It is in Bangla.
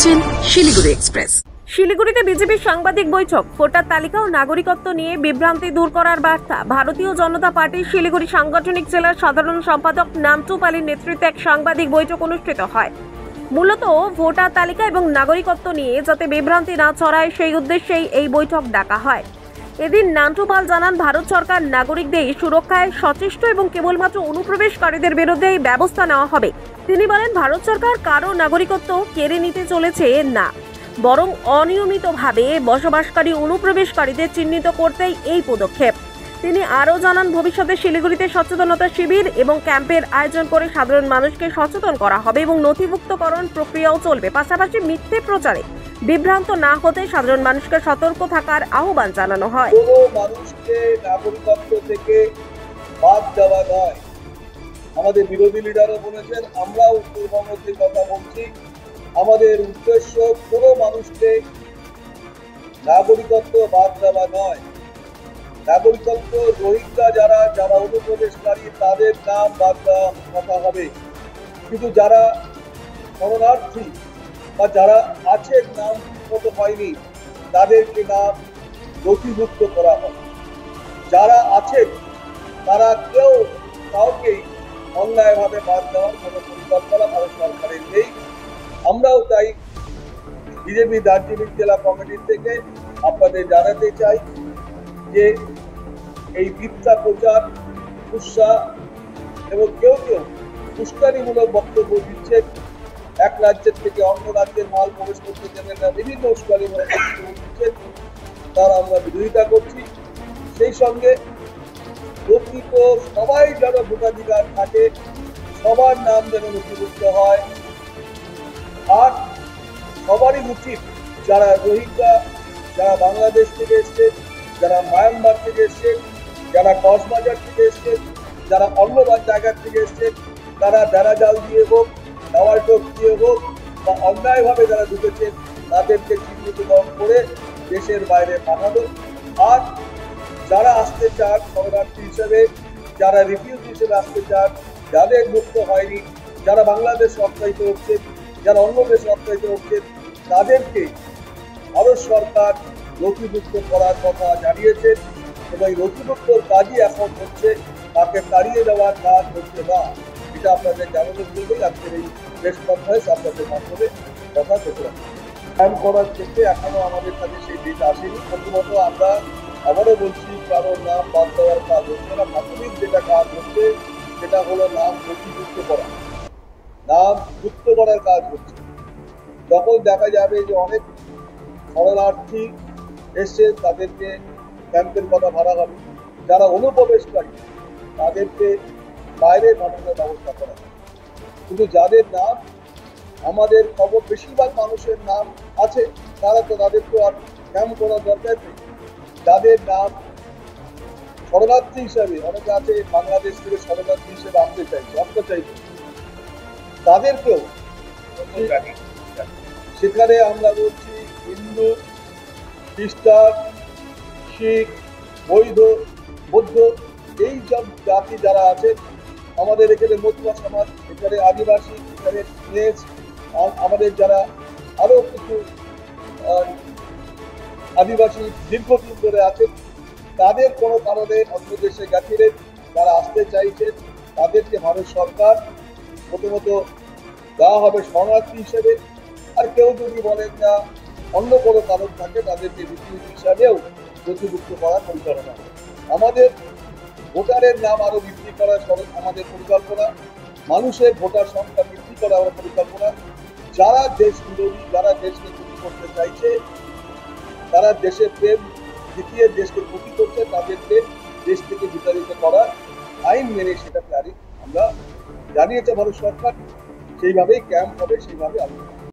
দেখছেন শিলিগুড়ি এক্সপ্রেস। শিলিগুড়িতে বিজেপির সাংবাদিক বৈঠক। ভোটার তালিকা ও নাগরিকত্ব নিয়ে বিভ্রান্তি দূর করার বার্তা। ভারতীয় জনতা পার্টির শিলিগুড়ি সাংগঠনিক জেলার সাধারণ সম্পাদক নামটু পালির নেতৃত্বে এক সাংবাদিক বৈঠক অনুষ্ঠিত হয়। মূলত ভোটার তালিকা এবং নাগরিকত্ব নিয়ে যাতে বিভ্রান্তি না ছড়ায় সেই উদ্দেশ্যেই এই বৈঠক ডাকা হয়। এদিন নান্টু পাল জানান, ভারত সরকার নাগরিকদের সুরক্ষায় সচেষ্ট এবং কেবলমাত্র অনুপ্রবেশকারীদের বিরুদ্ধে ব্যবস্থা নেওয়া হবে। তিনি বলেন, ভারত সরকার কারো নাগরিকত্ব কেড়ে নিতে চলেছে না, বরং অনিয়মিতভাবে বসবাসকারী অনুপ্রবেশকারীদের চিহ্নিত করতেই এই পদক্ষেপ। তিনি আরও জানান, ভবিষ্যতে শিলিগুড়িতে সচেতনতা শিবির এবং ক্যাম্পের আয়োজন করে সাধারণ মানুষকে সচেতন করা হবে এবং নথিভুক্তকরণ প্রক্রিয়াও চলবে। পাশাপাশি মিথ্যে প্রচারে বিভ্রান্ত না হতে সাধারণ মানুষকে সতর্ক থাকার আহ্বান জানানো হয়। কোনো মানুষকে নাগরিকত্ব থেকে বাদ দেওয়া নয়। আমাদের বিরোধী লিডারও বলেছেন, আমরাও উত্তরবঙ্গ থেকে কথা বলছি, আমাদের উদ্দেশ্য কোনো মানুষকে নাগরিকত্ব বাদ দেওয়া নয়। নাগরিকত্ব রোহিঙ্গা যারা অনুপ্রবেশকারী তাদের নাম বাদ দেওয়া কথা হবে, কিন্তু যারা শরণার্থী বা যারা আছে নাম মতো হয়নি তাদেরকে নাম নথিভুক্ত করা হবে। যারা আছেন তারা কাউকেই অন্যায়ভাবে বাদ দেওয়ার কোনো পরিকল্পনা ভারত সরকারের নেই। আমরাও তাই বিজেপি দার্জিলিং জেলা কমিটির থেকে আপনাদের জানাতে চাই যে এই মিথ্যা প্রচার, উৎসাহ এবং কেউ উস্কানিমূলক বক্তব্য দিচ্ছেন, এক রাজ্যের থেকে অন্য রাজ্যের মাল প্রবেশ করতে দেবেন না, বিভিন্ন উস্কানিমূলক বক্তব্য দিচ্ছেন, তার আমরা বিরোধিতা করছি। সেই সঙ্গে প্রকৃত সবাই যেন ভোটাধিকার থাকে, সবার নাম যেন নথিভুক্ত হয়। আর সবারই উচিত, যারা রোহিঙ্গা, যারা বাংলাদেশ থেকে এসছেন, যারা মায়ানমার থেকে এসছেন, যারা কক্সবাজার থেকে এসছেন, যারা অন্য জায়গার থেকে এসছেন, তারা বেড়াজাল দিয়ে হোক, দেওয়াল টোপ দিয়ে হোক বা অন্যায়ভাবে যারা ঢুকেছেন তাদেরকে চিহ্নিতকরণ করে দেশের বাইরে পাঠানো। আর যারা আসতে চান শরণার্থী হিসেবে, যারা রিফিউজি হিসেবে আসতে চান, যাদের মুক্ত হয়নি, যারা বাংলাদেশে অর্থায়িত হচ্ছেন, যারা অন্য দেশে অর্থায়িত হচ্ছেন, তাদেরকে ভারত সরকার নথিভুক্ত করার কথা জানিয়েছেন এবং এই নথিভুক্তর কাজই এখন হচ্ছে, তাকে তাড়িয়ে দেওয়ার কাজ হচ্ছে না। এটা আপনাদের জানানোর জন্যই আজকের এই প্রেস কনফারেন্স আপনাদের মাধ্যমে কথা বললাম। ক্যাম্প করার ক্ষেত্রে এখনো আমাদের কাছে সেই ডেট আসেনি। প্রথমত আমরা আবারও বলছি, কারোর নাম বাদ দেওয়ার কাজ হচ্ছে না। প্রাথমিক যেটা কাজ হচ্ছে সেটা হলো নাম নথিভুক্ত করা, নাম যুক্ত করার কাজ হচ্ছে। যখন দেখা যাবে যে অনেক শরণার্থী এসে তাদেরকে ক্যাম্পের কথা ভাড়া হবে, যারা অনুপ্রবেশকারী তাদেরকে বাইরে পাঠানোর ব্যবস্থা করা হবে। কিন্তু যাদের নাম আমাদের খবর বেশিরভাগ মানুষের নাম আছে, তাদেরকে আর ক্যাম্প করার দরকার নেই। যাদের নাম শরণার্থী হিসাবে, অনেকে আছে বাংলাদেশ থেকে শরণার্থী হিসেবে আসতে চাইছে, তাদেরকেও সেখানে আমরা বলছি হিন্দু, খ্রিস্টান, শিখ, বৌদ্ধ এই সব জাতি যারা আছেন, আমাদের এখানে মতুয়া সমাজ, এখানে আদিবাসী, এখানে আমাদের যারা আরো কিছু আদিবাসী দীর্ঘদিন ধরে আছেন, তাদের কোনো কারণে অন্য দেশে গেছিলেন, যারা আসতে চাইছেন তাদেরকে ভারত সরকার প্রথমত দেওয়া হবে শরণার্থী হিসেবে। আর কেউ যদি বলেন না অন্য কোনো কারণ থাকে, তাদেরকে রিফিউজি হিসাবেও নথিভুক্ত করার পরিকল্পনা। আমাদের ভোটারের নাম আরো বৃদ্ধি করার আমাদের পরিকল্পনা, মানুষের ভোটার সংখ্যা বৃদ্ধি করার পরিকল্পনা। যারা দেশ বিরোধী, যারা দেশকে ক্ষতি করতে চাইছে, তারা দেশের প্রেম দেখিয়ে দেশকে ক্ষতি করছে, তাদেরকে দেশ থেকে বিতাড়িত করার আইন মেনে সেটাকে আমরা জানিয়েছে ভারত সরকার। সেইভাবেই ক্যাম্প হবে, সেইভাবে আমরা